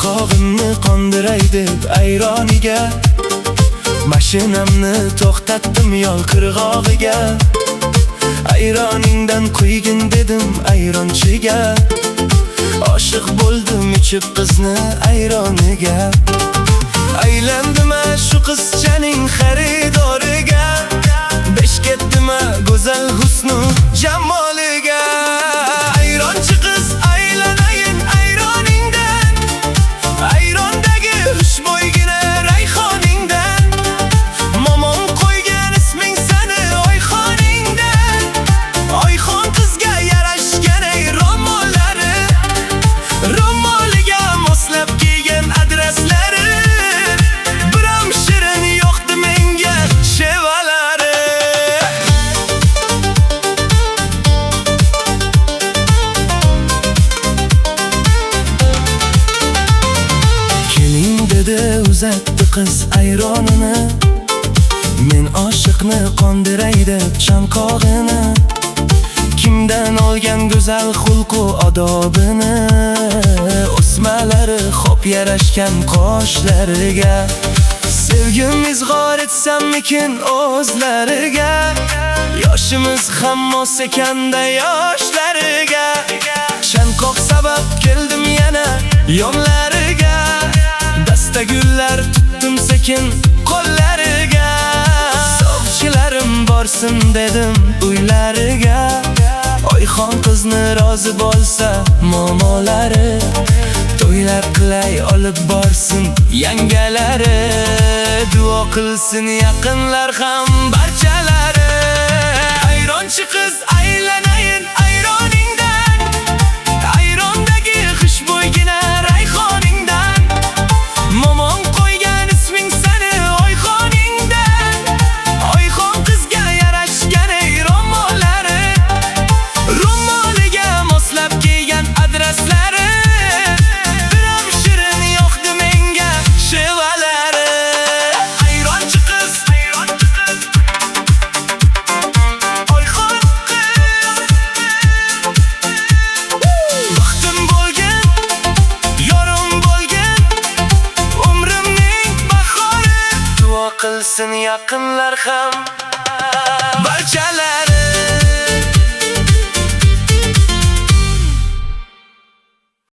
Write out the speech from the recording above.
Chanqog'imni qondiray deb ayroniga, mashinamni to'xtatdim yo'l qirg'og'iga. Ayroningdan qo'ygin dedim ayronchiga, oshiq bo'ldim ichib qizni ayroniga. Aylandim shu qizchaning xaridoriga, besh ketdim go'zal husnu jamoliga. Ayronchi qiz aylanayin ayroningdan, ayrondagi xushbo'ygina rayhoningdan. Momom qo'ygan isming sani oyxoningdan, oyxon qizga yarashgan ey ro'mollari, ro'moliga moslab kiygan adreslari. Biram shirin yo'qdi menga shevalari. Keling dedi uzatdi qiz ayronini, men oshiqni qondiray deb chanqog'ini. Kimdan olgan go'zal xulq-u odobini, o'smalari xo'p yarashgan qoshlariga. Sevgim izhor etsammikin o'zlariga, yoshimiz ham mos ekanda yoshlariga. Chanqoq sabab keldim yana yonlariga, dasta gullar tutdim sekin qo'llariga. Sovchilarim borsin dedim uylariga, oyxon qizni rozi bo'lsa momolari, to'ylab qilay olib borsin yangalari. Duo qilsin yaqinlar ham barchalari. Ayronchi qiz aylanayin ayroningdan, ayrondagi xushbo'ygina rayhoningdan. Momom qo'ygan isming sani oyxoningdan, oyxon qizga yarashgan ey ro'mollari, ro'moliga moslab kiygan adreslari. Biram shirin yo'qdi menga shevalari. Ayronchi qiz, ayronchi qiz, oyxon qiz. Vaqtim bo'lgan, yorim bo'lgan, umrimning bahori. Duo qilsin yaqinlar ham barchalari.